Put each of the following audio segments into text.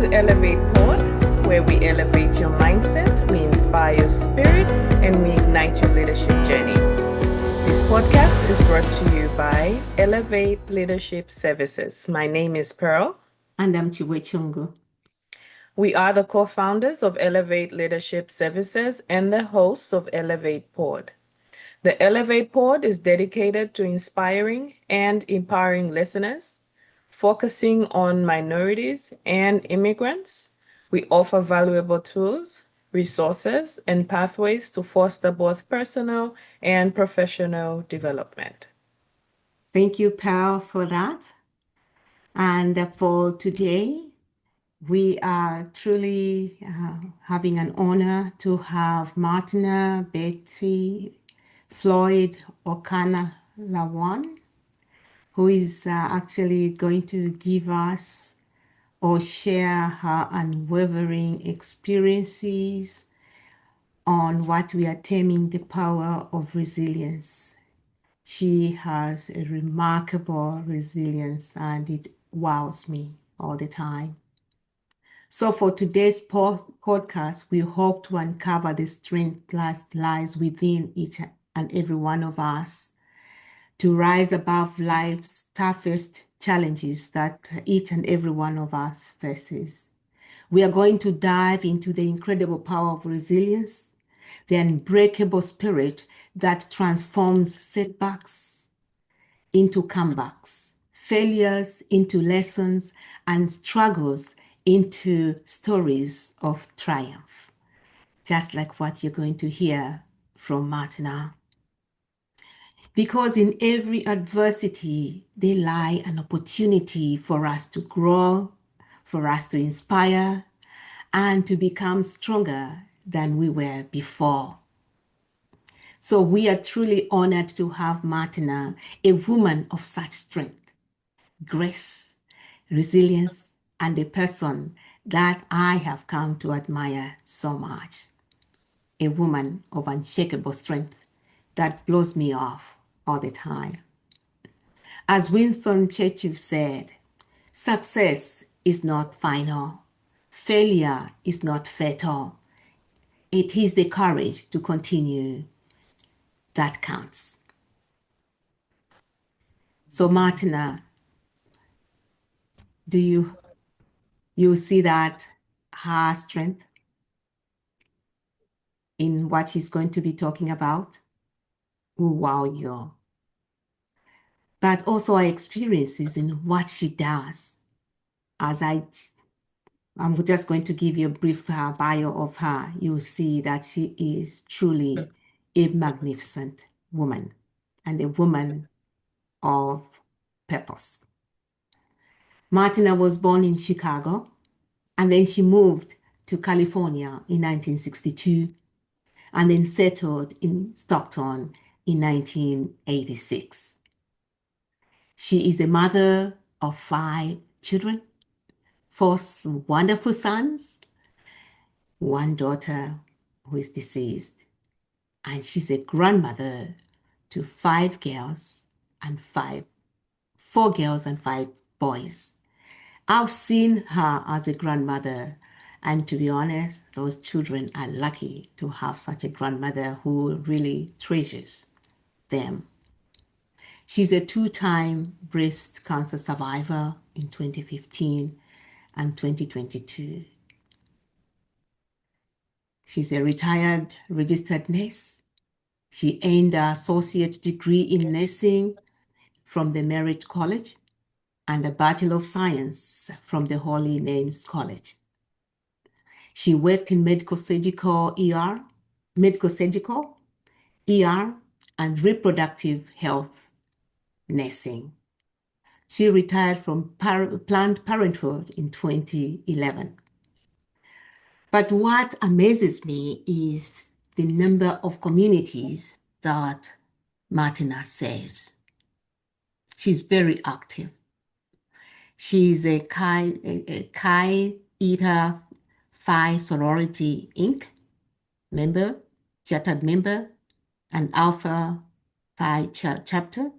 to ElevatePod, where we elevate your mindset, we inspire your spirit, and we ignite your leadership journey. This podcast is brought to you by Elevate Leadership Services. My name is Pearl. And I'm Chiwechungu. We are the co-founders of Elevate Leadership Services and the hosts of ElevatePod. The ElevatePod is dedicated to inspiring and empowering listeners, focusing on minorities and immigrants. We offer valuable tools, resources, and pathways to foster both personal and professional development. Thank you, Pearl, for that. And for today, we are truly having an honor to have Mateenah Bette Floyd-Okanlawon, who is actually going to give us or share her unwavering experiences on what we are terming the power of resilience. She has a remarkable resilience and it wows me all the time. So for today's podcast, we hope to uncover the strength that lies within each and every one of us to rise above life's toughest challenges that each and every one of us faces. We are going to dive into the incredible power of resilience, the unbreakable spirit that transforms setbacks into comebacks, failures into lessons, and struggles into stories of triumph, just like what you're going to hear from Mateenah. Because in every adversity, there lie an opportunity for us to grow, for us to inspire, and to become stronger than we were before. So we are truly honored to have Mateenah, a woman of such strength, grace, resilience, and a person that I have come to admire so much. A woman of unshakable strength that blows me off all the time. As Winston Churchill said, success is not final. Failure is not fatal. It is the courage to continue that counts. So Mateenah, do you see that her strength in what she's going to be talking about? Wow, you. But also her experiences in what she does. I'm just going to give you a brief bio of her. You'll see that she is truly a magnificent woman and a woman of purpose. Mateenah was born in Chicago, and then she moved to California in 1962, and then settled in Stockton in 1986. She is a mother of 5 children, 4 wonderful sons, 1 daughter who is deceased, and she's a grandmother to 4 girls and 5 boys. I've seen her as a grandmother, and to be honest, those children are lucky to have such a grandmother who really treasures them. She's a 2-time breast cancer survivor in 2015 and 2022. She's a retired registered nurse. She earned an associate degree in nursing from the Merit College and a Bachelor of Science from the Holy Names College. She worked in medical surgical, ER, and reproductive health nursing. She retired from Planned Parenthood in 2011. But what amazes me is the number of communities that Mateenah serves. She's very active. She's a Chi Eta Phi Sorority Inc. member, chartered member, and Alpha Phi chapter.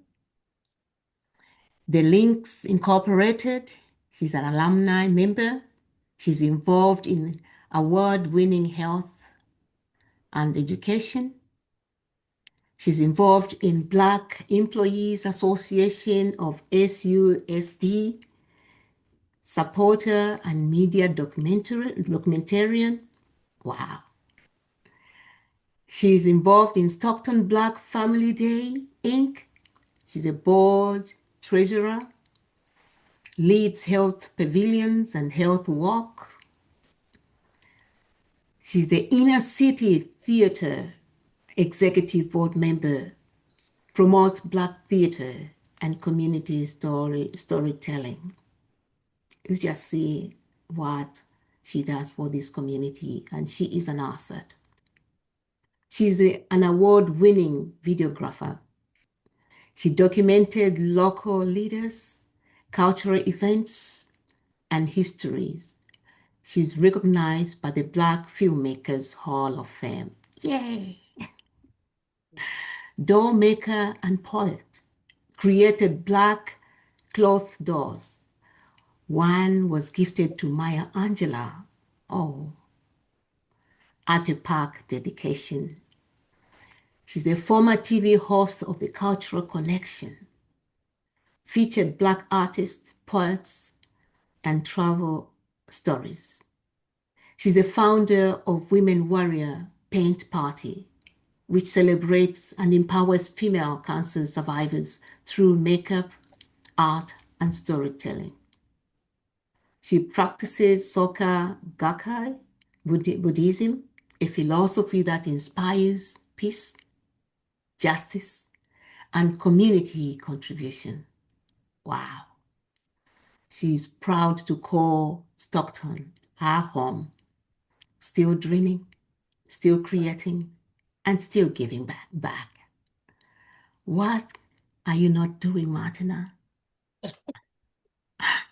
The Links Incorporated, she's an alumni member. She's involved in award-winning health and education. She's involved in Black Employees Association of SUSD, supporter and media documentarian. Wow. She's involved in Stockton Black Family Day, Inc. She's a board treasurer, leads health pavilions and health walks. She's the Inner City Theater executive board member, promotes Black theater and community storytelling. You just see what she does for this community, and she is an asset. She's an award-winning videographer. She documented local leaders, cultural events, and histories. She's recognized by the Black Filmmakers Hall of Fame. Yay! Doll maker and poet, created Black cloth dolls. One was gifted to Maya Angelou. Oh, at a park dedication. She's the former TV host of The Cultural Connection, featured Black artists, poets, and travel stories. She's the founder of Women Warrior Paint Party, which celebrates and empowers female cancer survivors through makeup, art, and storytelling. She practices Soka Gakkai Buddhism, a philosophy that inspires peace, justice, and community contribution. Wow. She's proud to call Stockton her home, still dreaming, still creating, and still giving back. What are you not doing, Mateenah?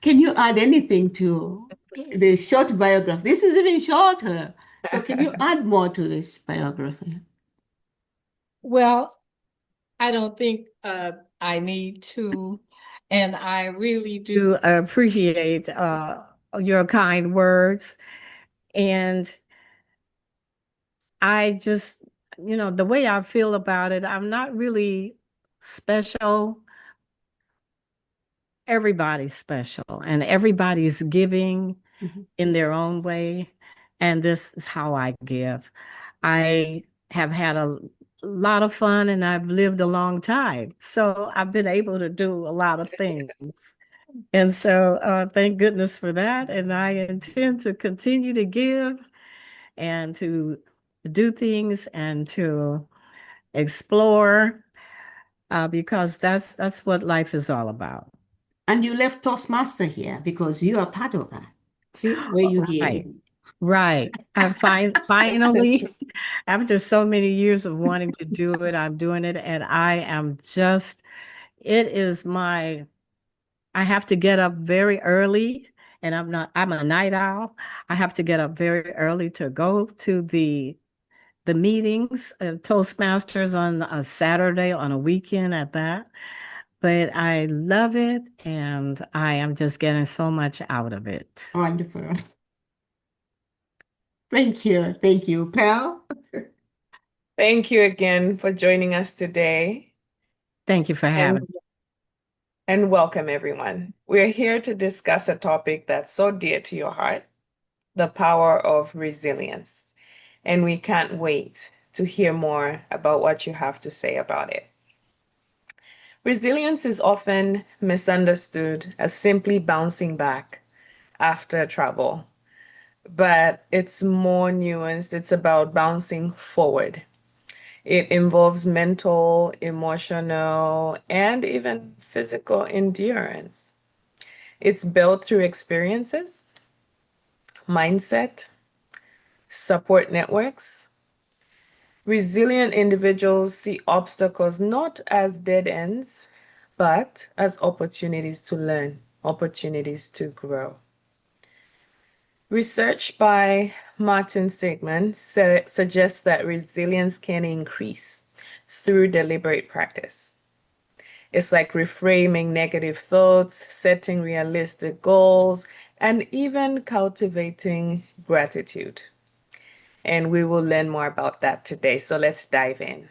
Can you add anything to the short biography? This is even shorter. So can you add more to this biography? Well, I don't think I need to, and I really do appreciate your kind words. And I just, the way I feel about it, I'm not really special. Everybody's special, and everybody's giving in their own way. And this is how I give. I have had a lot of fun and I've lived a long time. So I've been able to do a lot of things. And so thank goodness for that. And I intend to continue to give and to do things and to explore because that's what life is all about. And you left Toastmaster here because you are part of that. See where you Right. came. Right. I finally, after so many years of wanting to do it, I'm doing it. And I am just, it is I have to get up very early. And I'm a night owl. I have to get up very early to go to the meetings of Toastmasters on a Saturday, on a weekend at that. But I love it. And I am just getting so much out of it. Wonderful. Thank you. Thank you, Pal. Thank you again for joining us today. Thank you for having me. And welcome, everyone. We're here to discuss a topic that's so dear to your heart, the power of resilience. And we can't wait to hear more about what you have to say about it. Resilience is often misunderstood as simply bouncing back after trouble, but it's more nuanced. It's about bouncing forward. It involves mental, emotional, and even physical endurance. It's built through experiences, mindset, support networks. Resilient individuals see obstacles not as dead ends, but as opportunities to learn, opportunities to grow. Research by Martin Seligman suggests that resilience can increase through deliberate practice. It's like reframing negative thoughts, setting realistic goals, and even cultivating gratitude. And we will learn more about that today. So let's dive in.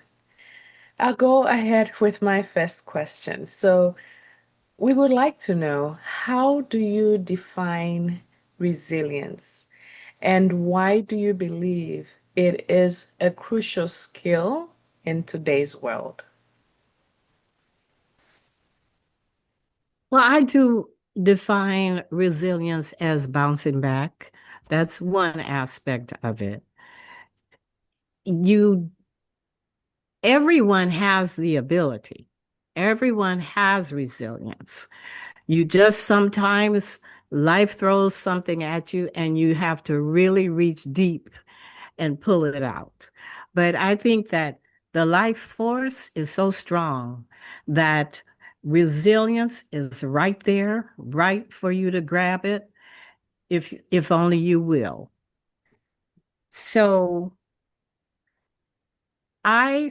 I'll go ahead with my first question. So, we would like to know, how do you define resilience? And why do you believe it is a crucial skill in today's world? Well, I do define resilience as bouncing back. That's one aspect of it. You, everyone has the ability. Everyone has resilience. You just sometimes life throws something at you and you have to really reach deep and pull it out. But I think that the life force is so strong that resilience is right there, right for you to grab it, if only you will. So I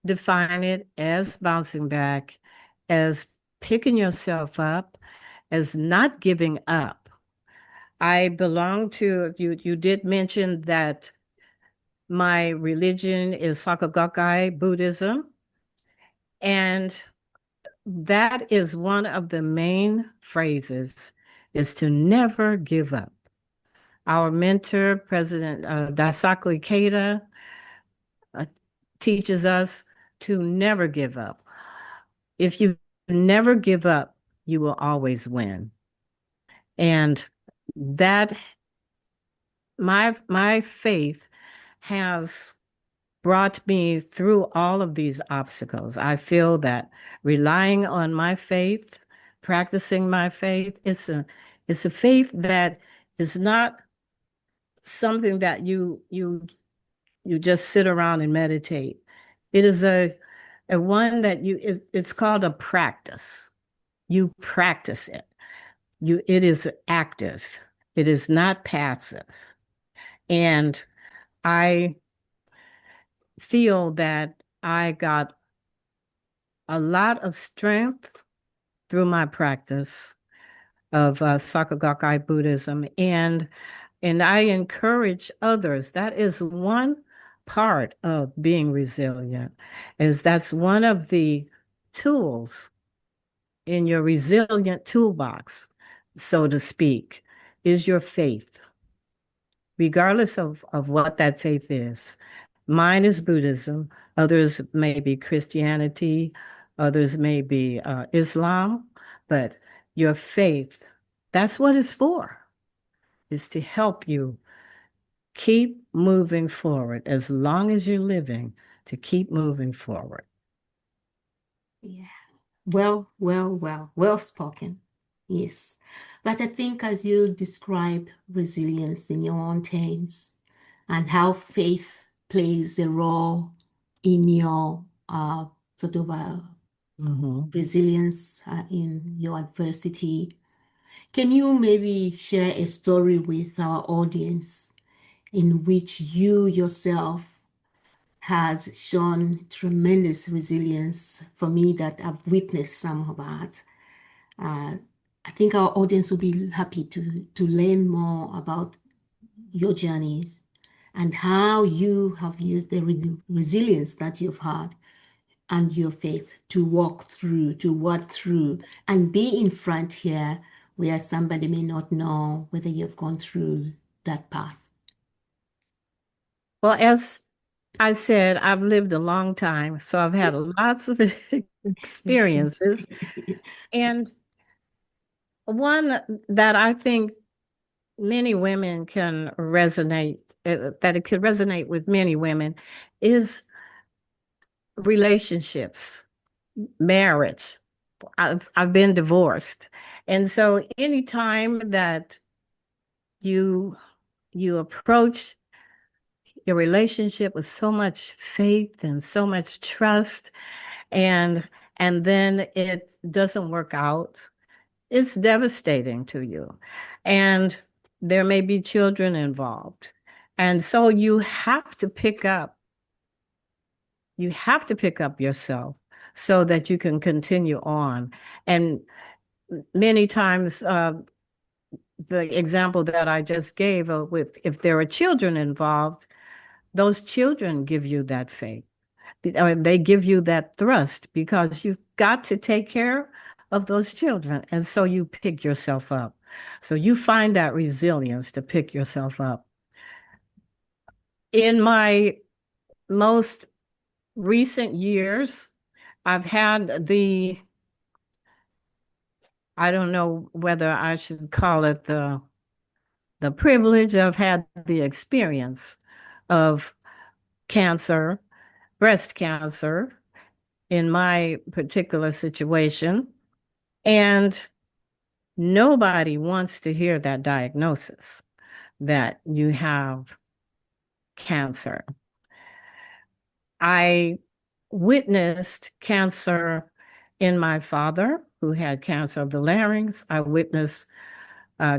define it as bouncing back, as picking yourself up, as not giving up. I belong to you. You did mention that my religion is Sakagokai Buddhism, and that is one of the main phrases is to never give up. Our mentor, President Daisaku Ikeda, uh, teaches us to never give up. If you never give up, you will always win. And that my faith has brought me through all of these obstacles. I feel that relying on my faith, practicing my faith, it's a faith that is not something that you just sit around and meditate. It is a one that it's called a practice. You practice it. It is active. It is not passive. And I feel that I got a lot of strength through my practice of Sakagokai Buddhism, and I encourage others. That is one part of being resilient, is that's one of the tools in your resilient toolbox, so to speak, is your faith, regardless of what that faith is. Mine is Buddhism. Others may be Christianity. Others may be Islam. But your faith, that's what it's for, is to help you keep moving forward as long as you're living, to keep moving forward. Yeah. Well spoken. Yes. But I think as you describe resilience in your own terms and how faith plays a role in your sort of resilience in your adversity, can you maybe share a story with our audience in which you yourself has shown tremendous resilience for me that I've witnessed some of that. I think our audience will be happy to learn more about your journeys and how you have used the resilience that you've had and your faith to walk through, to work through, and be in front here where somebody may not know whether you've gone through that path. Well, as I said, I've lived a long time, so I've had lots of experiences. And one that I think many women can resonate, that it could resonate with many women, is relationships, marriage. I've been divorced. And so anytime that you approach your relationship with so much faith and so much trust, and then it doesn't work out, it's devastating to you. And there may be children involved. And so you have to pick up yourself so that you can continue on. And many times, the example that I just gave with if there are children involved, those children give you that faith. Or they give you that thrust because you've got to take care of those children. And so you pick yourself up. So you find that resilience to pick yourself up. In my most recent years, I've had I don't know whether I should call it the privilege. I've had the experience of cancer, breast cancer, in my particular situation. And nobody wants to hear that diagnosis that you have cancer. I witnessed cancer in my father, who had cancer of the larynx. I witnessed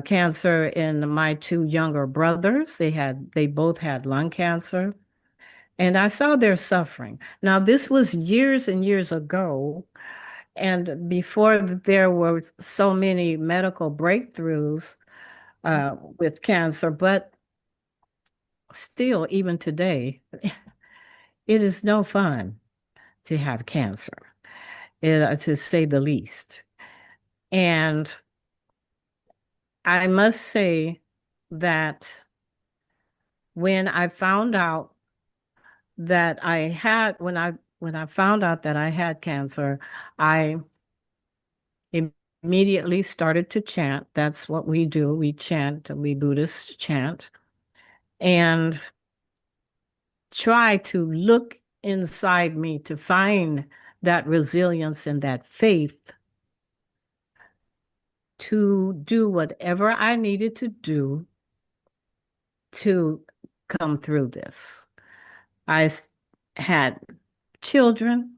cancer in my two younger brothers. They both had lung cancer. And I saw their suffering. Now, this was years and years ago, and before there were so many medical breakthroughs with cancer, but still, even today, it is no fun to have cancer, to say the least. And I must say that when I found out that I had, when I found out that I had cancer, I immediately started to chant. That's what we do. We chant, we Buddhists chant, and try to look inside me to find that resilience and that faith to do whatever I needed to do to come through this. I had children,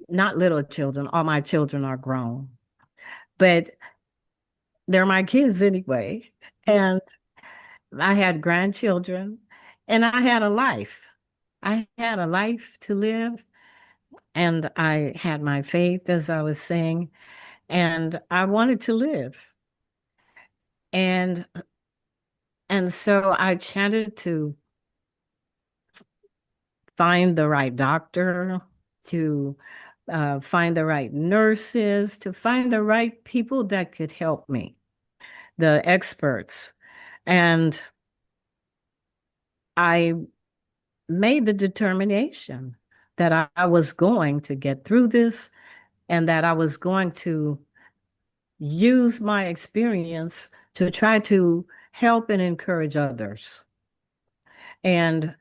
not little children. All my children are grown, but they're my kids anyway. And I had grandchildren, and I had a life. I had a life to live, and I had my faith, as I was saying, and I wanted to live. And so I chanted to find the right doctor, to find the right nurses, to find the right people that could help me, the experts. And I made the determination that I was going to get through this and that I was going to use my experience to try to help and encourage others. And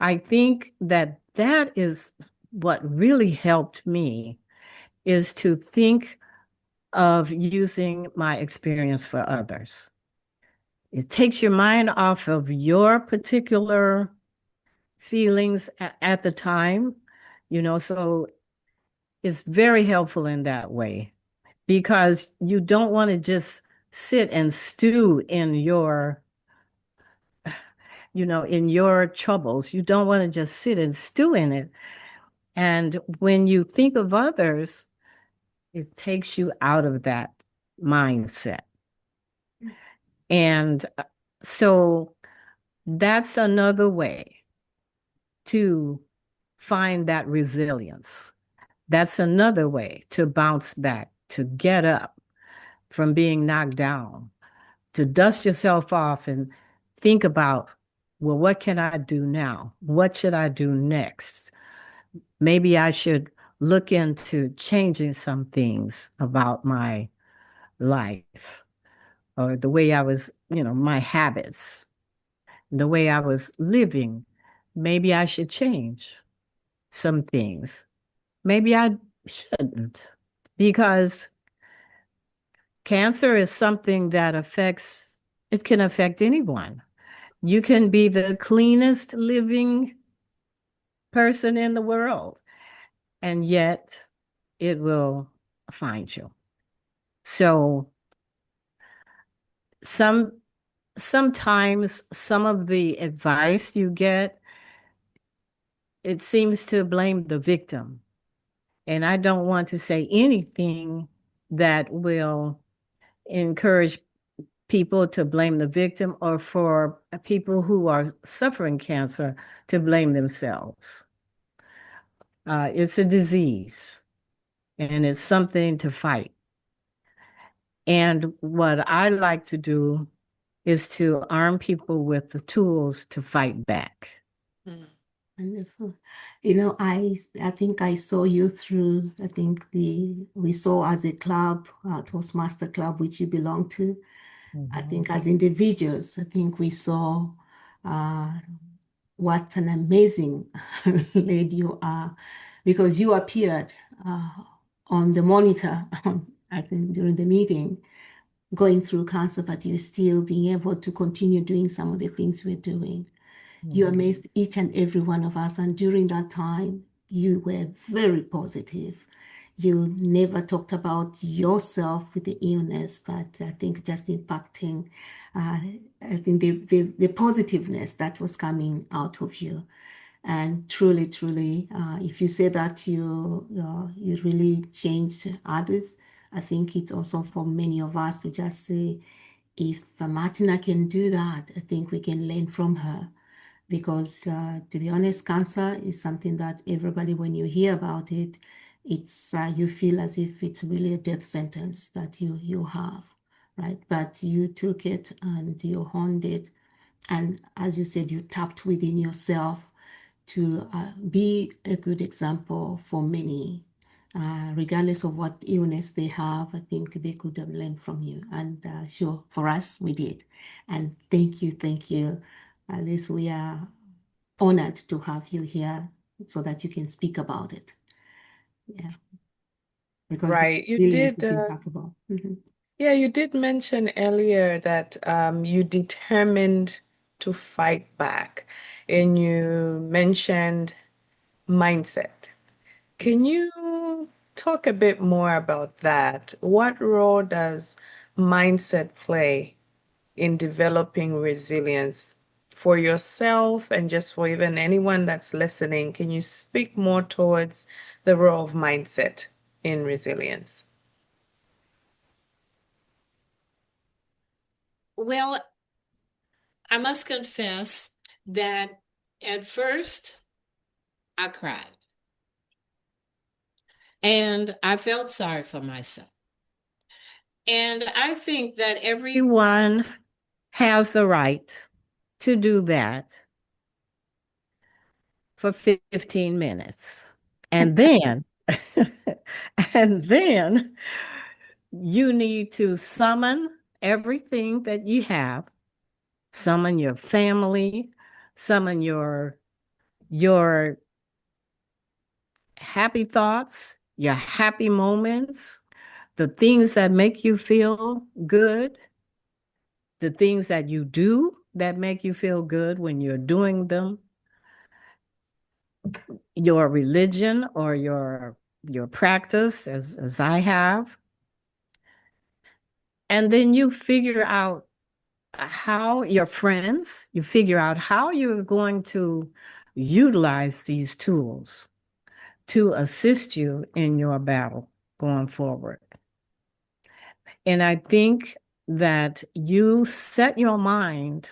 I think that that is what really helped me, is to think of using my experience for others. It takes your mind off of your particular feelings at the time, so it's very helpful in that way, because you don't want to just sit and stew in in your troubles. You don't want to just sit and stew in it. And when you think of others, it takes you out of that mindset. And so that's another way to find that resilience. That's another way to bounce back, to get up from being knocked down, to dust yourself off and think about, well, what can I do now? What should I do next? Maybe I should look into changing some things about my life, or the way I was, my habits, the way I was living. Maybe I should change some things. Maybe I shouldn't, because cancer is something that it can affect anyone. You can be the cleanest living person in the world, and yet it will find you. So sometimes some of the advice you get, it seems to blame the victim And I don't want to say anything that will encourage people to blame the victim or for people who are suffering cancer to blame themselves. It's a disease and it's something to fight. And what I like to do is to arm people with the tools to fight back. Wonderful. I think I saw you through, I think we saw as a club, Toastmaster Club, which you belong to. I think as individuals, I think we saw what an amazing lady you are, because you appeared on the monitor, I think during the meeting, going through cancer, but you still being able to continue doing some of the things we're doing. You amazed each and every one of us. And during that time, you were very positive. You never talked about yourself with the illness, but I think just impacting, I think the positiveness that was coming out of you. And truly, truly, if you say that you really changed others, I think it's also for many of us to just say, if Mateenah can do that, I think we can learn from her. Because to be honest, cancer is something that everybody, when you hear about it, it's you feel as if it's really a death sentence that you have, right? But you took it and you honed it, and as you said, you tapped within yourself to be a good example for many. Regardless of what illness they have, I think they could have learned from you. And sure, for us, we did. And thank you, thank you. At least we are honored to have you here so that you can speak about it. Yeah, because Right. it's You really did, impactable. yeah, you did mention earlier that you determined to fight back, and you mentioned mindset. Can you talk a bit more about that? What role does mindset play in developing resilience for yourself and just for even anyone that's listening? Can you speak more towards the role of mindset in resilience? Well, I must confess that at first I cried and I felt sorry for myself. And I think that everyone has the right to do that for 15 minutes. And then, and then you need to summon everything that you have, summon your family, summon your happy thoughts, your happy moments, the things that make you feel good, the things that you do that make you feel good when you're doing them, your religion or your practice as I have. And then you figure out how your friends, you figure out how you're going to utilize these tools to assist you in your battle going forward. And I think that you set your mind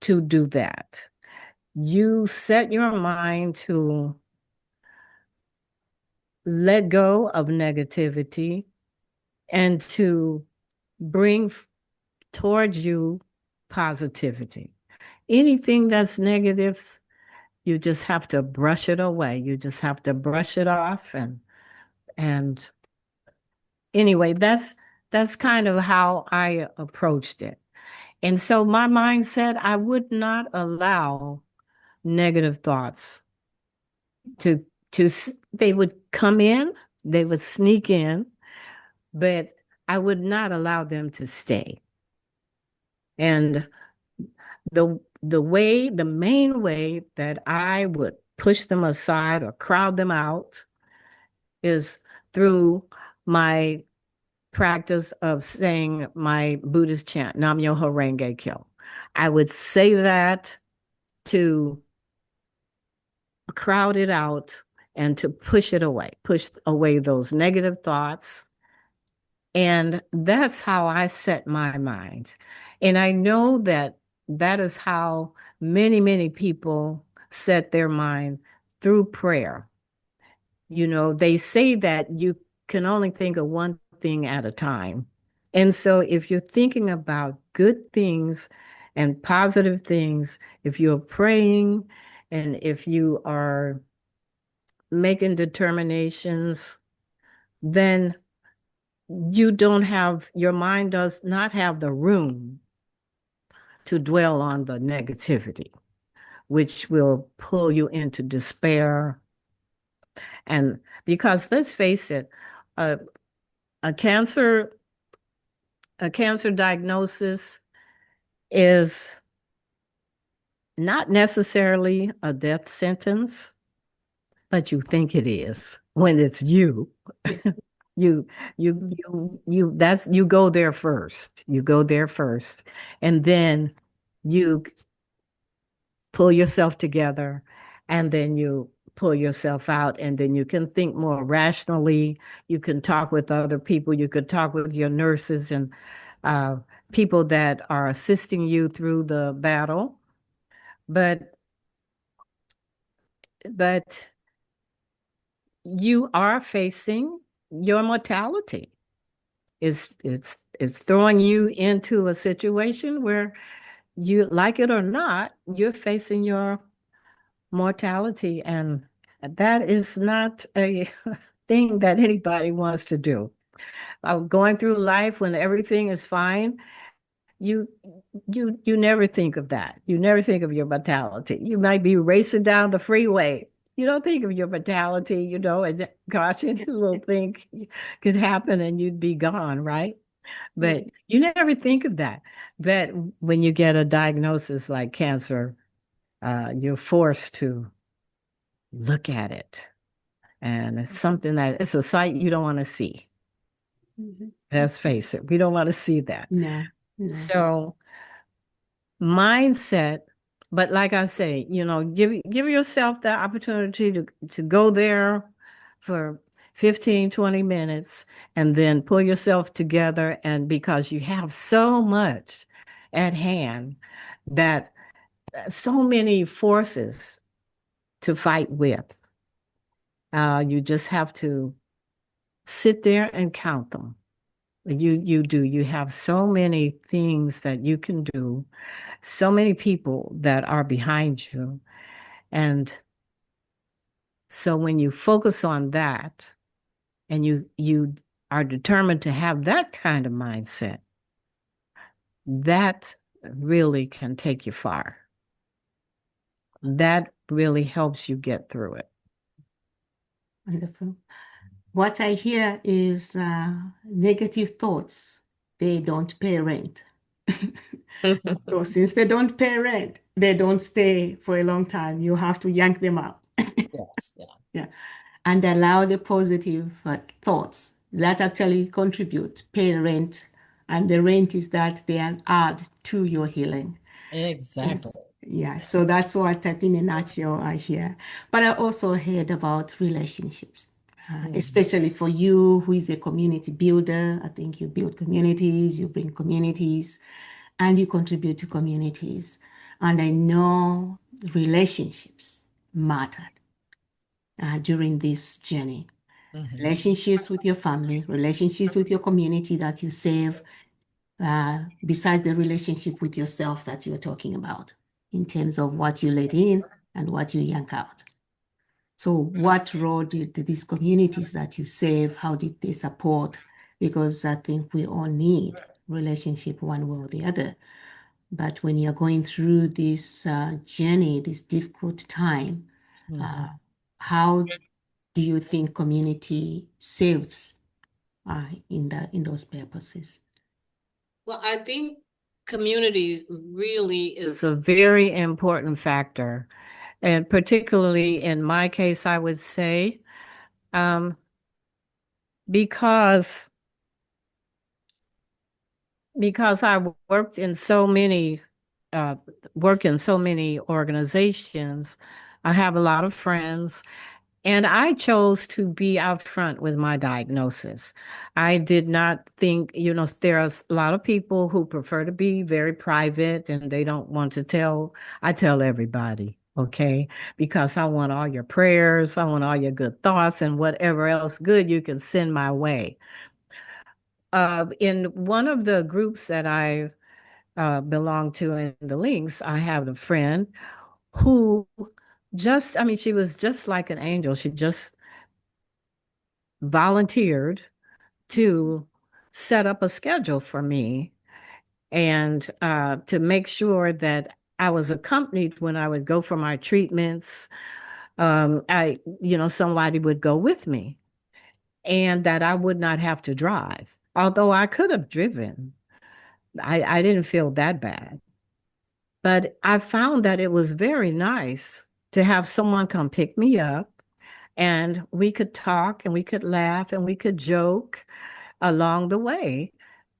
to do that. You set your mind to let go of negativity and to bring towards you positivity. Anything that's negative, you just have to brush it away. You just have to brush it off. And anyway, that's kind of how I approached it. And so my mindset, I would not allow negative thoughts to they would come in, they would sneak in, but I would not allow them to stay. And the main way that I would push them aside or crowd them out is through my practice of saying my Buddhist chant, Nam Myoho Renge Kyo. I would say that to crowd it out and to push it away, push away those negative thoughts. And that's how I set my mind. And I know that that is how many, many people set their mind through prayer. They say that you can only think of one thing at a time. And so if you're thinking about good things and positive things, if you're praying and if you are making determinations, then your mind does not have the room to dwell on the negativity, which will pull you into despair. And because let's face it, a, a cancer a cancer diagnosis is not necessarily a death sentence, but you think it is when it's you. you you go there first. You go there first. And then you pull yourself together, and then you pull yourself out, and then you can think more rationally. You can talk with other people. You could talk with your nurses and uh, people that are assisting you through the battle. But but you are facing your mortality. It's throwing you into a situation where, you like it or not, you're facing your mortality, and that is not a thing that anybody wants to do. Going through life when everything is fine, you you never think of that. You never think of your mortality. You might be racing down the freeway. You don't think of your mortality, and gosh, any little thing could happen and you'd be gone, right? But you never think of that. But when you get a diagnosis like cancer, you're forced to look at it. And it's something that it's a sight you don't want to see. Let's face it, we don't want to see that. No, no. So mindset, but like I say, give yourself the opportunity to go there for 15, 20 minutes and then pull yourself together. And because you have so much at hand, that so many forces to fight with, you just have to sit there and count them. You have so many things that you can do, so many people that are behind you. And so when you focus on that and you are determined to have that kind of mindset, that really can take you far. That really helps you get through it. Wonderful. What I hear is negative thoughts. They don't pay rent. So since they don't pay rent, they don't stay for a long time. You have to yank them out. Yes. Yeah. Yeah. And allow the positive thoughts that actually contribute, pay rent. And the rent is that they add to your healing. Exactly. Yeah, so that's what in a nutshell I hear. But I also heard about relationships, especially for you who is a community builder. I think you build communities, you bring communities, and you contribute to communities. And I know relationships mattered during this journey. Relationships with your family, relationships with your community that you serve, besides the relationship with yourself that you're talking about, in terms of what you let in and what you yank out. So what role did these communities that you serve, how did they support? Because I think we all need relationship one way or the other. But when you're going through this journey, this difficult time, how do you think community serves in those purposes? Well, I think communities really is a very important factor. And particularly in my case, I would say, um, because I work in so many organizations, I have a lot of friends, And I chose to be out front with my diagnosis. I did not think, there are a lot of people who prefer to be very private and they don't want to tell. I tell everybody, okay? Because I want all your prayers, I want all your good thoughts, and whatever else good you can send my way. In one of the groups that I belong to in the links, I have a friend who she was just like an angel. She just volunteered to set up a schedule for me and to make sure that I was accompanied when I would go for my treatments. Somebody would go with me and that I would not have to drive. Although I could have driven, I didn't feel that bad. But I found that it was very nice to have someone come pick me up and we could talk and we could laugh and we could joke along the way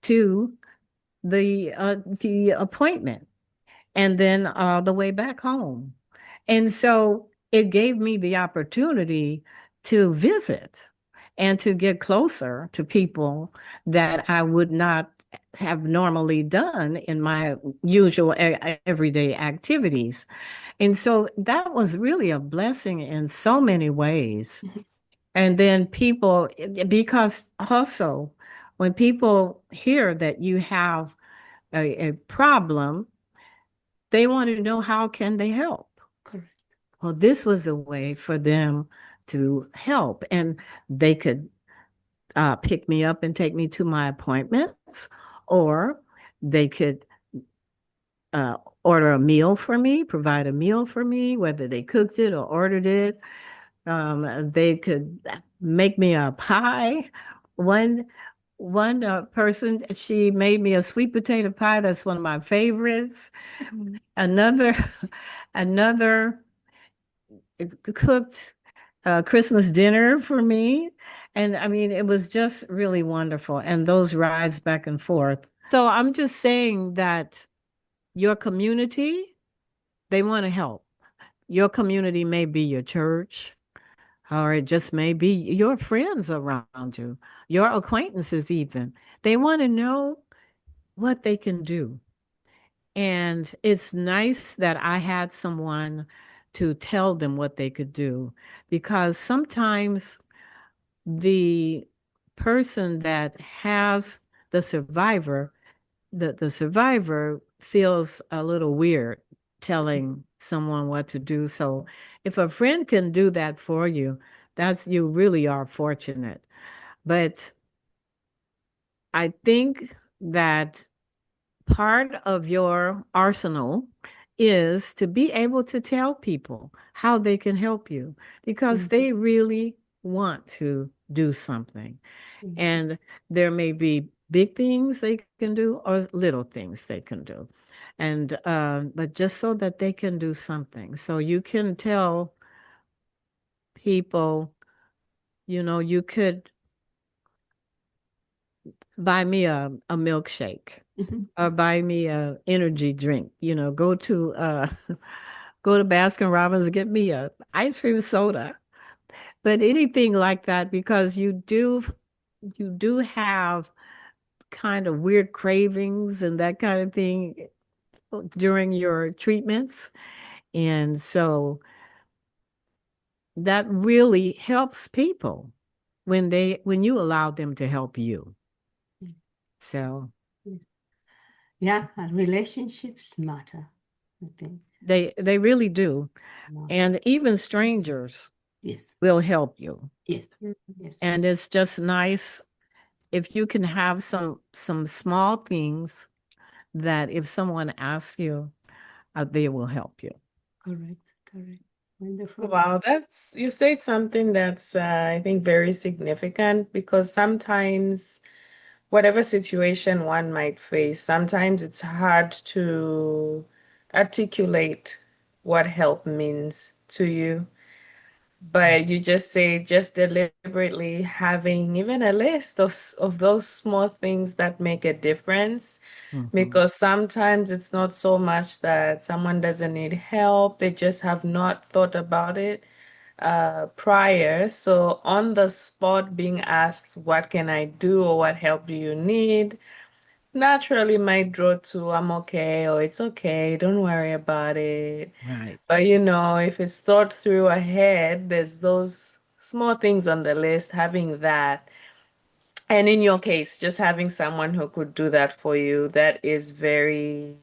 to the appointment and then the way back home. And so it gave me the opportunity to visit and to get closer to people that I would not have normally done in my usual everyday activities. And so that was really a blessing in so many ways. And then people, because also when people hear that you have a problem, they want to know how can they help. Correct. Well, this was a way for them to help, and they could pick me up and take me to my appointments, or they could uh, order a meal for me, provide a meal for me, whether they cooked it or ordered it. They could make me a pie. One one person, she made me a sweet potato pie. That's one of my favorites. Another another cooked Christmas dinner for me. And I mean, it was just really wonderful. And those rides back and forth. So I'm just saying that your community, they want to help. Your community may be your church, or it just may be your friends around you, your acquaintances, even. They want to know what they can do. And it's nice that I had someone to tell them what they could do because sometimes the person that has the survivor, the survivor feels a little weird telling someone what to do. So if a friend can do that for you, you really are fortunate. But I think that part of your arsenal is to be able to tell people how they can help you because they really want to do something. And there may be big things they can do or little things they can do. And but just so that they can do something. So you can tell people, you could buy me a milkshake or buy me a energy drink, go to go to Baskin Robbins and get me a ice cream soda. But anything like that, because you do have kind of weird cravings and that kind of thing during your treatments. And so that really helps people when you allow them to help you. So Yeah, relationships matter, I think. they really do. Matter. And even strangers Yes. will help you. Yes. Yes. And it's just nice if you can have some small things that if someone asks you, they will help you. Correct. Correct. Wonderful. Wow, you said something that's I think very significant because sometimes whatever situation one might face, sometimes it's hard to articulate what help means to you. But you just say just deliberately having even a list of those small things that make a difference. Because sometimes it's not so much that someone doesn't need help, they just have not thought about it. prior. So on the spot, being asked, what can I do or what help do you need? Naturally might draw to I'm okay or it's okay, don't worry about it. Right. But if it's thought through ahead, there's those small things on the list, having that. And in your case, just having someone who could do that for you, that is very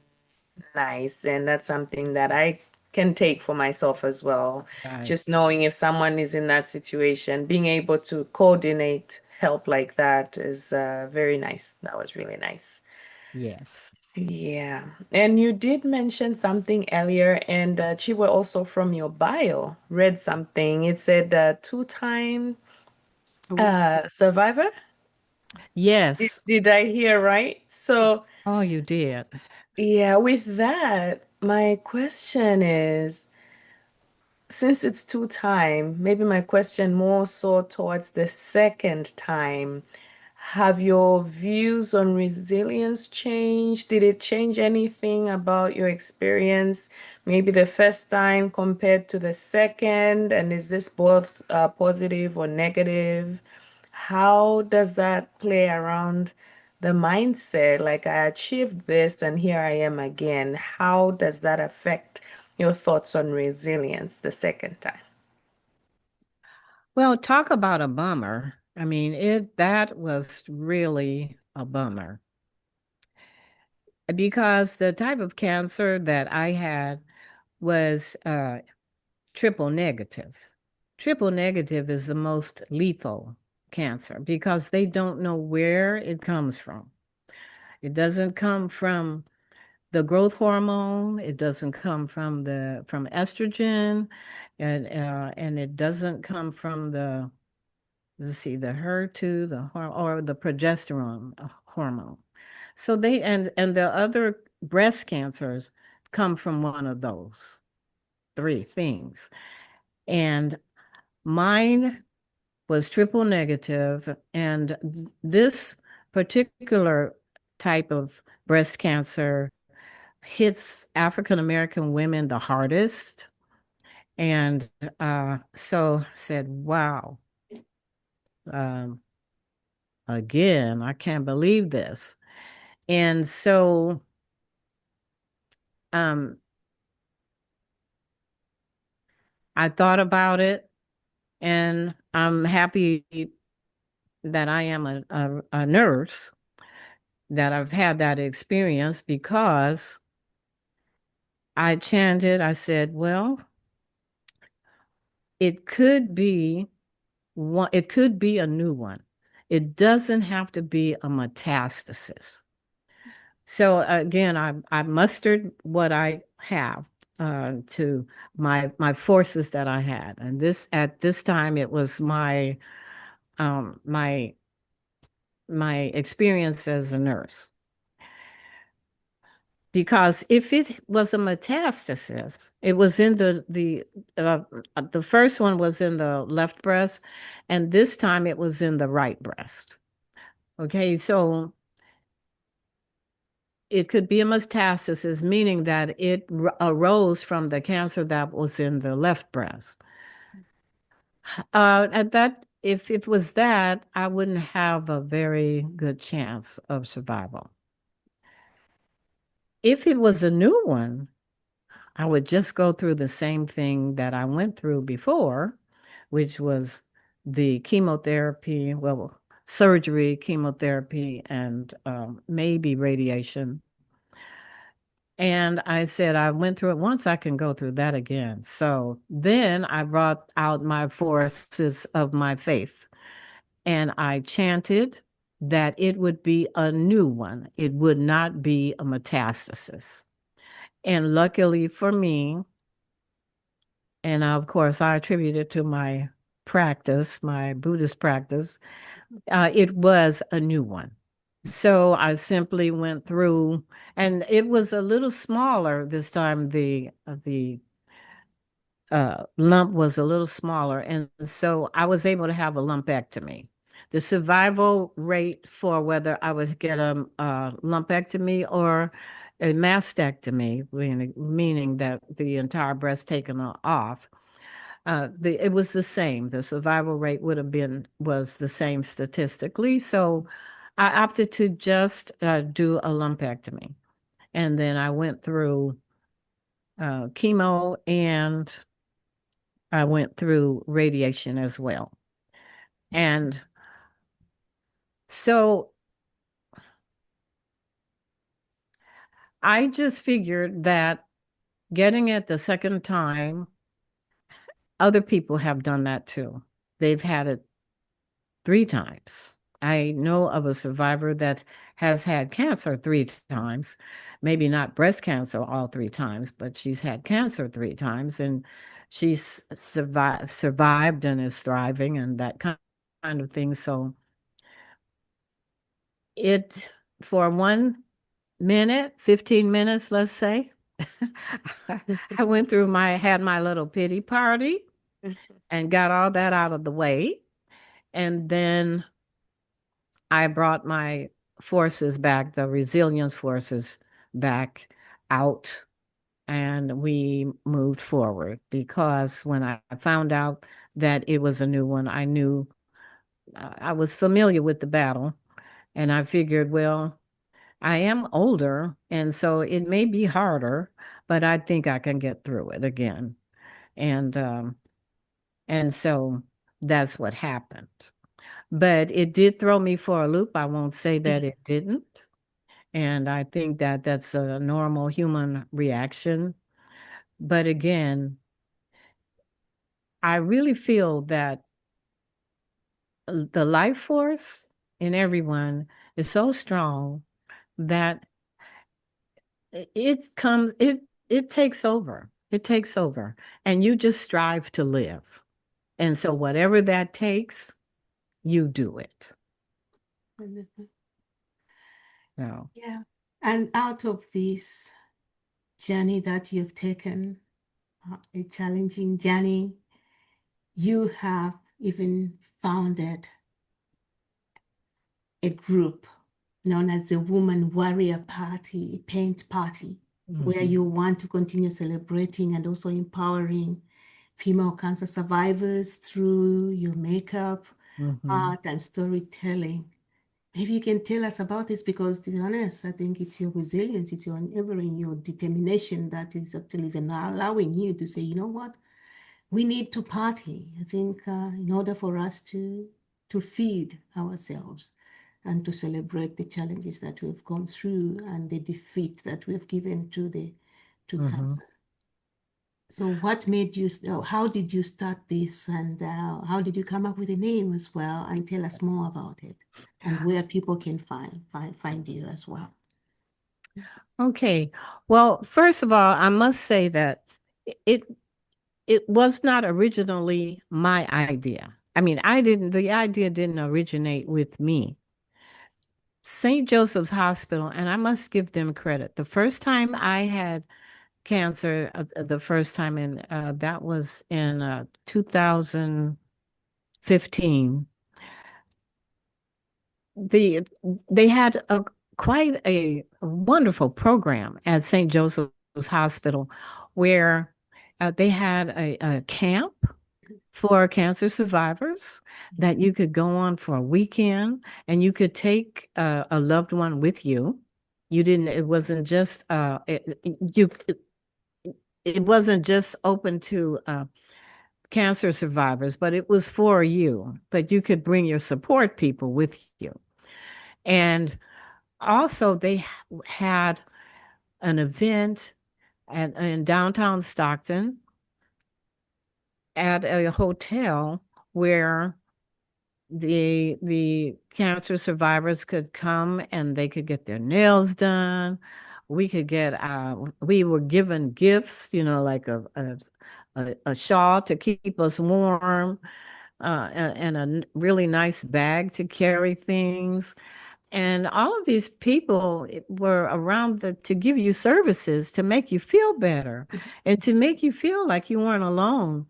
nice. And that's something that I can take for myself as well. Right. Just knowing if someone is in that situation, being able to coordinate help like that is very nice. That was really nice. Yes. Yeah. And you did mention something earlier, and Chiwa, also from your bio, read something. It said two-time Oh, survivor. Did, Yes. did I hear right? So, Oh, you did. yeah, with that, my question is, since it's two-time, maybe my question more so towards the second time. Have your views on resilience changed? Did it change anything about your experience, maybe the first time compared to the second? And is this both positive or negative? How does that play around the mindset? Like, I achieved this and here I am again. How does that affect your thoughts on resilience the second time? Well, talk about a bummer. I mean, it that was really a bummer because the type of cancer that I had was triple negative. Triple negative is the most lethal cancer because they don't know where it comes from. It doesn't come from the growth hormone. It doesn't come from estrogen, and it doesn't come from the, let's see, the HER2, or the progesterone hormone. So and the other breast cancers come from one of those three things. And mine was triple negative, and this particular type of breast cancer hits African American women the hardest. And so said, wow, um, again, I can't believe this. And so um, I thought about it, and I'm happy that I am a nurse, that I've had that experience because I chanted, I said, well, it could be it could be a new one. It doesn't have to be a metastasis. So again, I mustered what I have to my forces that I had, and this at this time it was um, my my experience as a nurse. Because if it was a metastasis, it was in the first one was in the left breast, and this time it was in the right breast. Okay, so it could be a metastasis, meaning that it arose from the cancer that was in the left breast. At that, if it was that, I wouldn't have a very good chance of survival. If it was a new one, I would just go through the same thing that I went through before, which was the chemotherapy, well, surgery, chemotherapy, and maybe radiation. And I said, I went through it once, I can go through that again. So then I brought out my forces of my faith and I chanted that it would be a new one, it would not be a metastasis. And luckily for me, and of course, I attribute it to my practice, my Buddhist practice, it was a new one. So I simply went through, and it was a little smaller this time. The lump was a little smaller, and so I was able to have a lumpectomy. The survival rate for whether I would get a lumpectomy or a mastectomy, meaning that the entire breast taken off, it was the same. The survival rate was the same statistically. So I opted to just do a lumpectomy, and then I went through chemo, and I went through radiation as well. And so I just figured that getting it the second time, other people have done that too. They've had it 3 times. I know of a survivor that has had cancer 3 times, maybe not breast cancer all 3 times, but she's had cancer 3 times, and she's survived and is thriving and that kind of thing. So it for 1 minute, 15 minutes, let's say, I went through had my little pity party and got all that out of the way. And then I brought my forces back, the resilience forces back out, and we moved forward because when I found out that it was a new one, I knew I was familiar with the battle, and I figured, well, I am older, and so it may be harder, but I think I can get through it again. And so that's what happened. But it did throw me for a loop. I won't say that it didn't. And I think that that's a normal human reaction. But again, I really feel that the life force in everyone is so strong that it takes over. It takes over. And you just strive to live. And so whatever that takes, you do it. Wonderful. So, Yeah. And out of this journey that you've taken, a challenging journey, you have even founded a group known as the Woman Warrior Party, Paint Party, where you want to continue celebrating and also empowering female cancer survivors through your makeup, art, and storytelling. Maybe you can tell us about this because, to be honest, I think it's your resilience, it's your unwavering, your determination that is actually even allowing you to say, you know what, we need to party. I think in order for us to feed ourselves and to celebrate the challenges that we've gone through and the defeat that we've given to cancer. So what made you, how did you start this, and how did you come up with a name as well? And tell us more about it and where people can find you as well. okay. Well, first of all, I must say that it it was not originally my idea. I mean, the idea didn't originate with me. St. Joseph's Hospital, and I must give them credit. The first time I had cancer, the first time that was in 2015. They had quite a wonderful program at St. Joseph's Hospital where they had a camp for cancer survivors that you could go on for a weekend, and you could take a loved one with you. You didn't, it wasn't just, it wasn't just open to cancer survivors, but it was for you. But you could bring your support people with you. And also, they had an event in downtown Stockton at a hotel where the cancer survivors could come and they could get their nails done. We were given gifts, like a shawl to keep us warm, and a really nice bag to carry things. And all of these people were around to give you services to make you feel better and to make you feel like you weren't alone.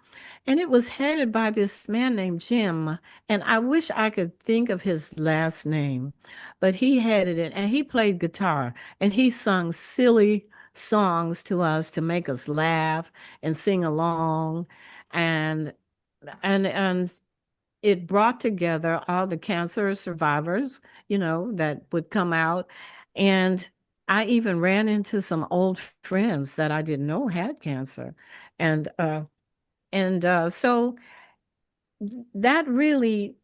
And it was headed by this man named Jim. And I wish I could think of his last name, but he headed it and he played guitar and he sung silly songs to us to make us laugh and sing along. and and it brought together all the cancer survivors, that would come out. And I even ran into some old friends that I didn't know had cancer. And so that really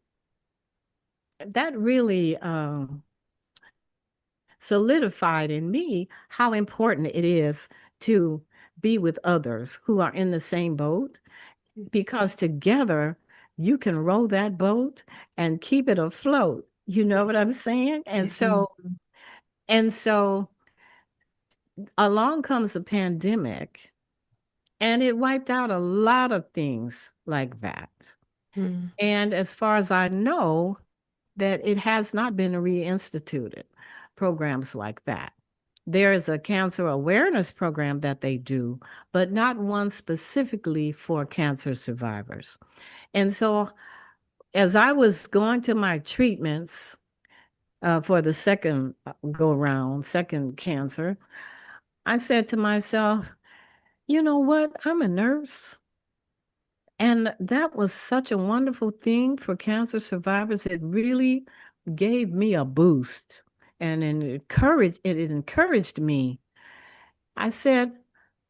solidified in me how important it is to be with others who are in the same boat, because together you can row that boat and keep it afloat. You know what I'm saying? And Mhm. so along comes a pandemic, and it wiped out a lot of things like that. Mm. And as far as I know, that it has not been reinstituted, programs like that. There is a cancer awareness program that they do, but not one specifically for cancer survivors. And so, as I was going to my treatments for the second go round, second cancer, I said to myself, you know what? I'm a nurse. And that was such a wonderful thing for cancer survivors. It really gave me a boost, and it encouraged me. I said,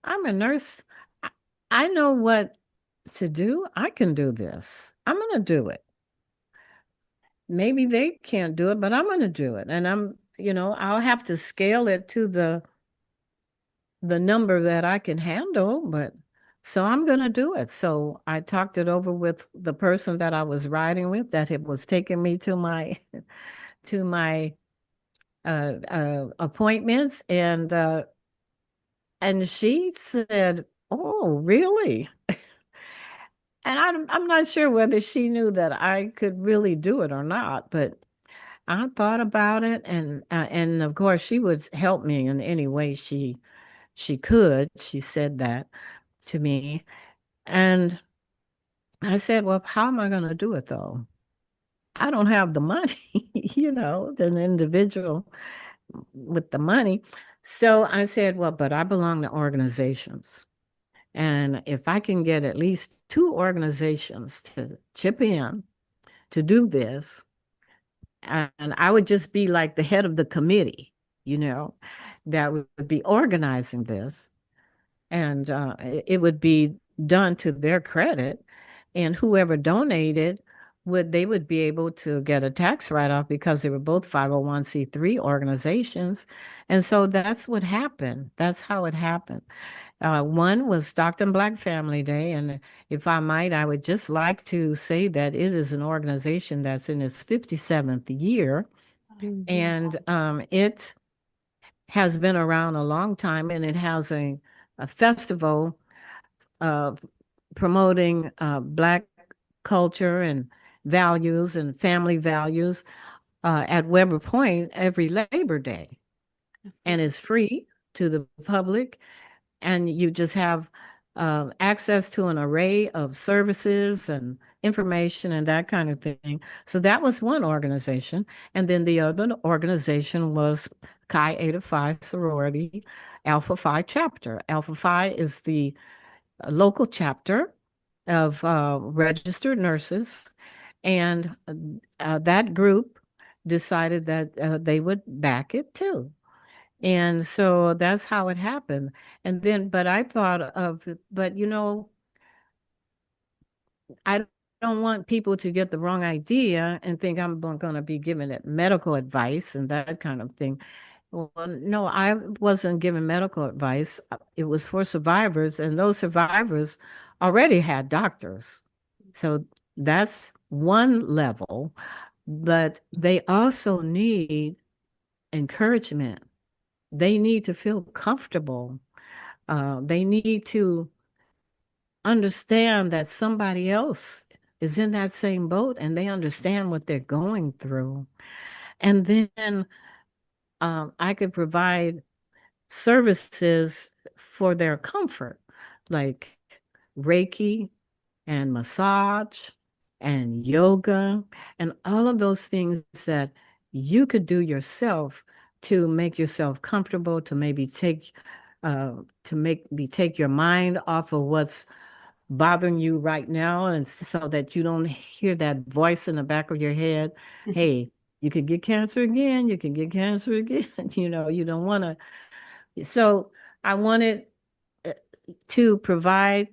I'm a nurse. I, I know what to do. I can do this. I'm going to do it. Maybe they can't do it, but I'm going to do it. And I'll have to scale it to the number that I can handle, but so I'm going to do it. So I talked it over with the person that I was riding with, that it was taking me to my to my appointments, and she said, "Oh, really?" And I'm not sure whether she knew that I could really do it or not, but I thought about it, and of course she would help me in any way she could. She said that to me, and I said, "Well, how am I going to do it though? I don't have the money, the individual with the money." So I said, "Well, but I belong to organizations. And if I can get at least two organizations to chip in to do this, and I would just be like the head of the committee, you know, that would be organizing this, and it would be done to their credit, and whoever donated would be able to get a tax write-off because they were both 501c3 organizations. And so that's what happened. That's how it happened. One was Stockton Black Family Day, and if I might, I would just like to say that it is an organization that's in its 57th year, Mm. and it has been around a long time, and it has a festival of promoting Black culture and values and family values at Weber Point every Labor Day. And it's free to the public, and you just have access to an array of services and information and that kind of thing. So that was one organization. And then the other organization was Chi Eta Phi Sorority Alpha Phi chapter. Alpha Phi is the local chapter of registered nurses, and that group decided that they would back it too. And so that's how it happened. And then, but I thought of, but I don't want people to get the wrong idea and think I'm going to be giving it medical advice and that kind of thing. Well, no, I wasn't giving medical advice. It was for survivors, and those survivors already had doctors. So that's one level, but they also need encouragement. They need to feel comfortable. They need to understand that somebody else is in that same boat and they understand what they're going through. And then I could provide services for their comfort, like Reiki and massage and yoga and all of those things that you could do yourself to make yourself comfortable, to maybe take your mind off of what's bothering you right now, and so that you don't hear that voice in the back of your head, hey, you could get cancer again, you can get cancer again. You don't want to. So I wanted uh, to provide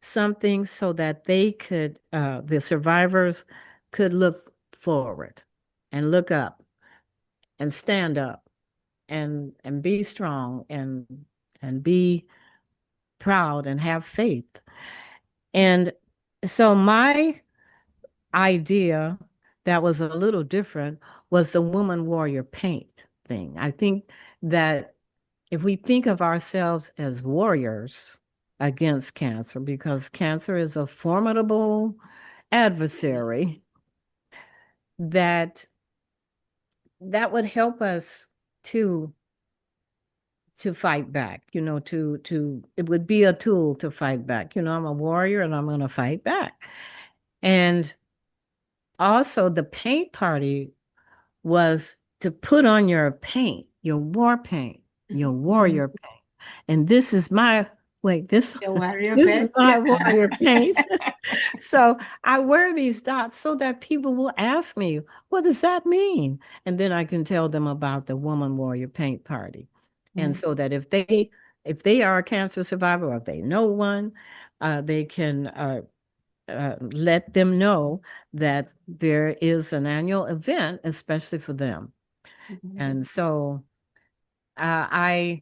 something so that the survivors could look forward and look up and stand up and be strong and be proud and have faith. And so my idea that was a little different was the woman warrior paint thing. I think that if we think of ourselves as warriors against cancer, because cancer is a formidable adversary, that that would help us to fight back, to it would be a tool to fight back. I'm a warrior and I'm going to fight back. And also the paint party was to put on your paint, your war paint, your warrior paint. And this is my wait, this Your warrior this is paint. my warrior paint. So I wear these dots so that people will ask me, what does that mean? And then I can tell them about the Woman Warrior Paint Party. And so that if they are a cancer survivor or if they know one, they can let them know that there is an annual event, especially for them. And so I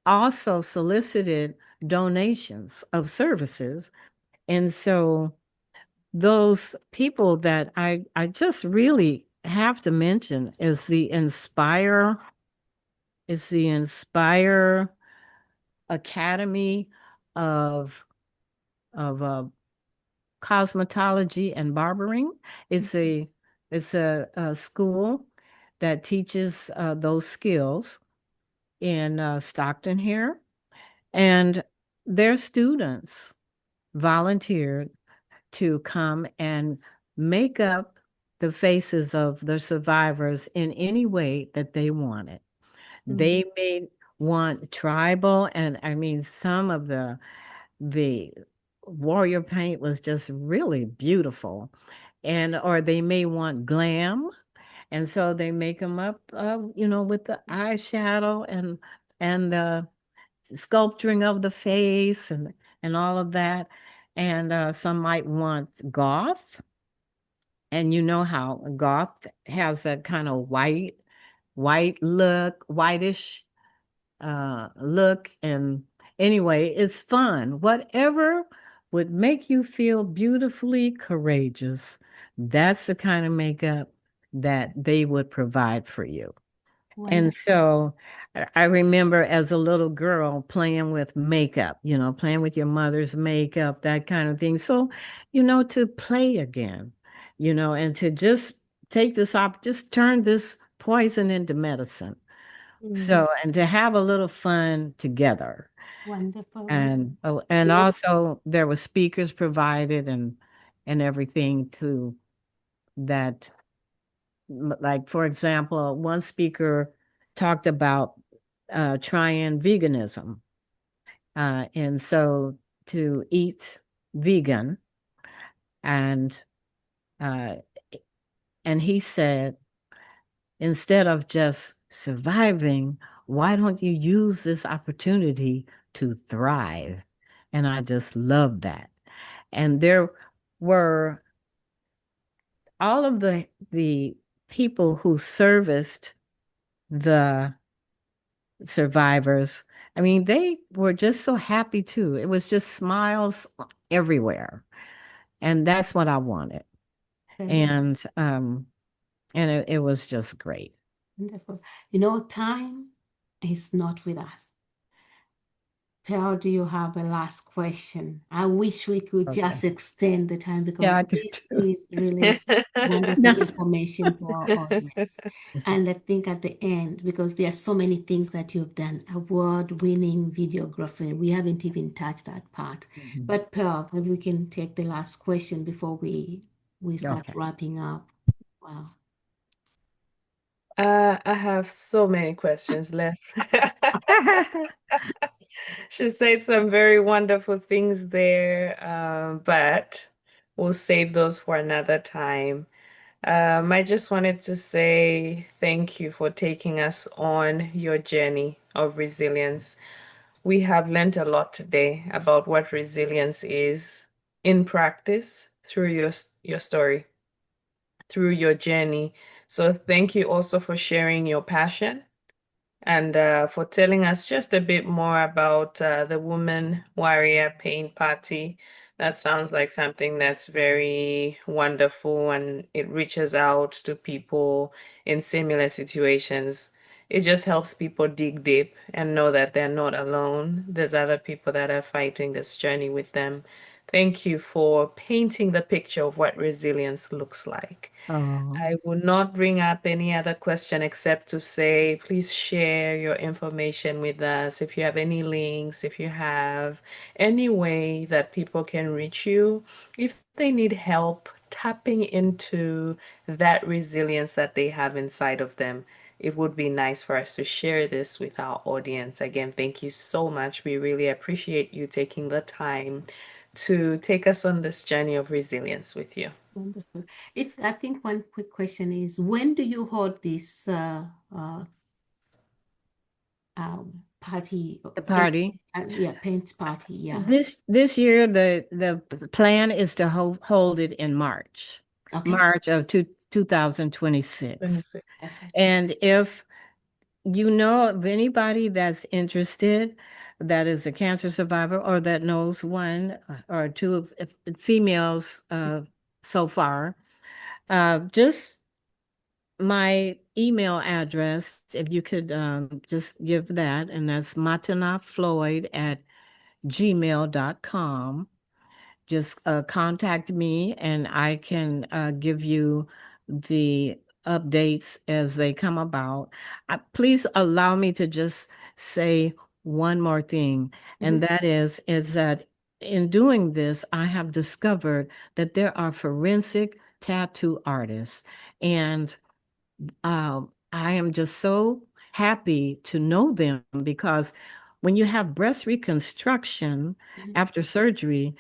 also solicited donations of services. And so those people that I just really have to mention is the Inspire Academy of cosmetology and barbering. It's a school that teaches those skills in Stockton here, and their students volunteered to come and make up the faces of the survivors in any way that they wanted. They may want tribal, and I mean, some of the warrior paint was just really beautiful, and or they may want glam, and so they make them up, with the eyeshadow and the sculpturing of the face and all of that. And some might want goth, and you know how goth has that kind of white look, whitish look. And anyway, it's fun. Whatever would make you feel beautifully courageous, that's the kind of makeup that they would provide for you. And so I remember as a little girl playing with makeup, playing with your mother's makeup, that kind of thing. So, to play again, and to just take this just turn this poison into medicine. So, and to have a little fun together. Wonderful. And also there were speakers provided and everything to that. Like, for example, one speaker talked about trying veganism. And so to eat vegan, and uh, and he said, instead of just surviving, why don't you use this opportunity to thrive? And I just love that. And there were all of the people who serviced the survivors. I mean, they were just so happy too. It was just smiles everywhere. And that's what I wanted. And it was just great. Wonderful. Time is not with us. Pearl, do you have a last question? I wish we could just extend the time because this is really wonderful information for our audience. And I think at the end, because there are so many things that you've done, award-winning videography, we haven't even touched that part. But Pearl, maybe we can take the last question before we start wrapping up. Wow. I have so many questions left. She said some very wonderful things there, but we'll save those for another time. I just wanted to say thank you for taking us on your journey of resilience. We have learned a lot today about what resilience is in practice through your story, through your journey. So thank you also for sharing your passion and for telling us just a bit more about the Woman Warrior Paint Party. That sounds like something that's very wonderful and it reaches out to people in similar situations. It just helps people dig deep and know that they're not alone. There's other people that are fighting this journey with them. Thank you for painting the picture of what resilience looks like. Oh, I will not bring up any other question except to say, please share your information with us. If you have any links, if you have any way that people can reach you, if they need help tapping into that resilience that they have inside of them, it would be nice for us to share this with our audience. Again, thank you so much. We really appreciate you taking the time to take us on this journey of resilience with you. Wonderful. If I think one quick question is, when do you hold this party? the party. Yeah, paint party. Yeah. This year, the plan is to hold it in March, Okay. March of 2026. Perfect. And if you know of anybody that's interested, that is a cancer survivor, or that knows one or two of females so far, just my email address, if you could just give that, and that's Floyd at gmail.com. Just contact me and I can give you the updates as they come about. Please allow me to just say one more thing, Mhm. and that is that in doing this, I have discovered that there are forensic tattoo artists, and I am just so happy to know them because when you have breast reconstruction Mhm. after surgery,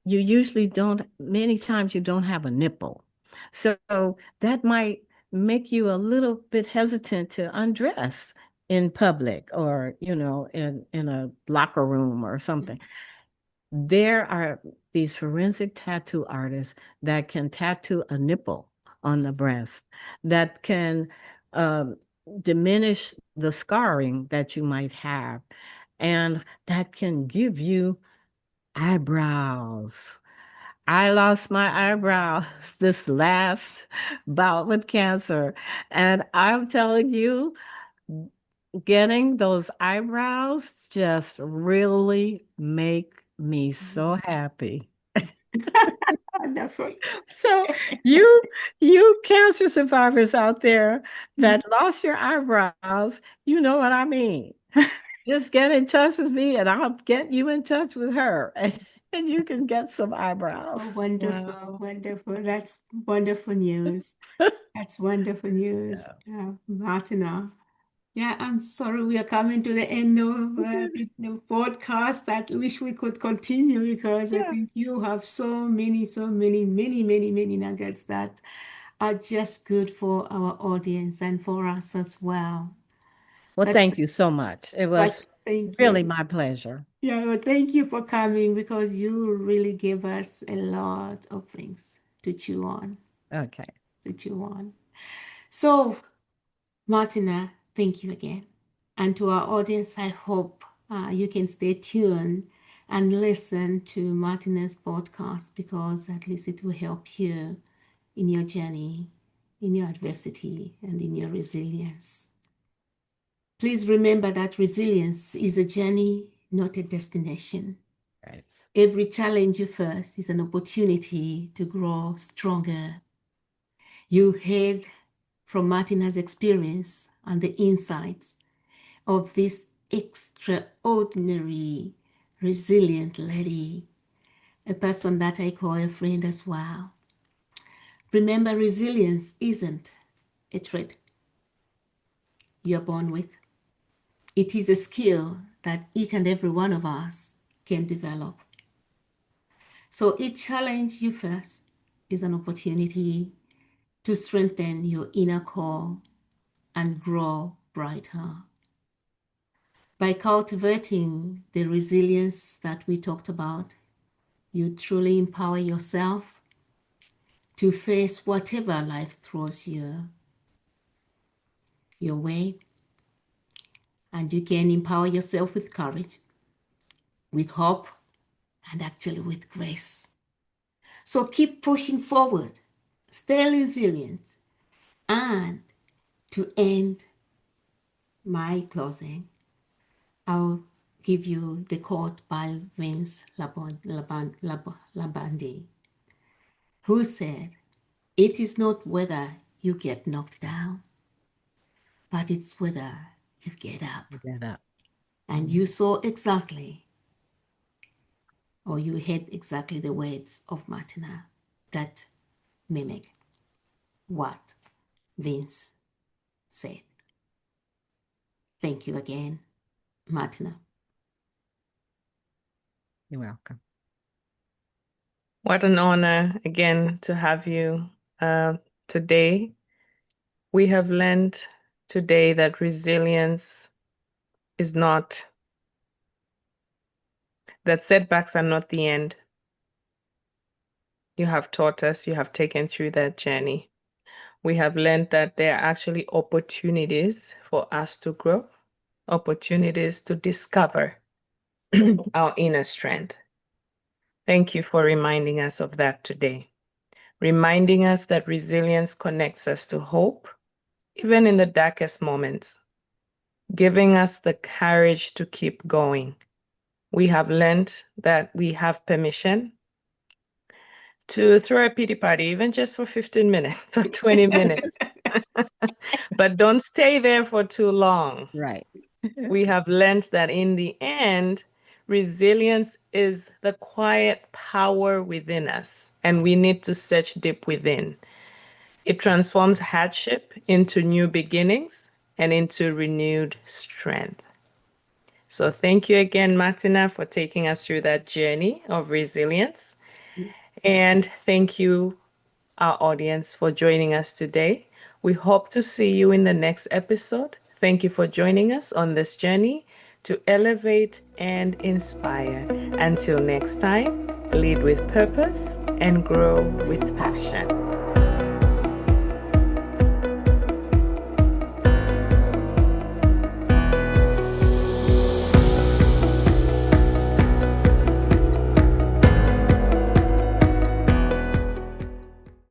you usually don't, many times you don't have a nipple. So that might make you a little bit hesitant to undress in public or, in a locker room or something. There are these forensic tattoo artists that can tattoo a nipple on the breast, that can um, diminish the scarring that you might have, and that can give you eyebrows. I lost my eyebrows this last bout with cancer. And I'm telling you, getting those eyebrows just really make me so happy. Wonderful. So you you cancer survivors out there that lost your eyebrows, you know what I mean. Just get in touch with me and I'll get you in touch with her and you can get some Oh, eyebrows. wonderful, Wow. wonderful. That's wonderful news. That's wonderful news, Yeah. Martina. Yeah, I'm sorry we are coming to the end of the podcast. I wish we could continue because I Yeah. think you have so many nuggets that are just good for our audience and for us as well. Well, But, thank you so much. It but was thank really you. my pleasure. Yeah, well, thank you for coming because you really gave us a lot of things to chew on, Okay. to chew on. So, Martina, thank you again. And to our audience, I hope you can stay tuned and listen to Martina's podcast because at least it will help you in your journey, in your adversity, and in your resilience. Please remember that resilience is a journey, not a destination. Right. Every challenge you face is an opportunity to grow stronger. You heard from Martina's experience and the insights of this extraordinary, resilient lady, a person that I call a friend as well. Remember, resilience isn't a trait you're born with, it is a skill that each and every one of us can develop. So each challenge you face is an opportunity to strengthen your inner core and grow brighter. By cultivating the resilience that we talked about, you truly empower yourself to face whatever life throws your way. And you can empower yourself with courage, with hope, and actually with grace. So keep pushing forward, stay resilient, and to end my closing, I'll give you the quote by Vince Labandi, who said, "It is not whether you get knocked down, but it's whether you get up." Get up. And you saw exactly, or you heard exactly the words of Mateenah that mimic what Vince said. Thank you again, Mateenah. You're welcome. What an honor again to have you today. We have learned today that resilience is not, that setbacks are not the end. You have taught us, you have taken through that journey. We have learned that there are actually opportunities for us to grow, opportunities to discover our inner strength. Thank you for reminding us of that today, reminding us that resilience connects us to hope, even in the darkest moments, giving us the courage to keep going. We have learned that we have permission to throw a pity party, even just for 15 minutes or 20 minutes. But don't stay there for too long. Right. We have learned that in the end, resilience is the quiet power within us, and we need to search deep within. It transforms hardship into new beginnings and into renewed strength. So thank you again, Mateenah, for taking us through that journey of resilience. And thank you, our audience, for joining us today. We hope to see you in the next episode. Thank you for joining us on this journey to elevate and inspire. Until next time, lead with purpose and grow with passion.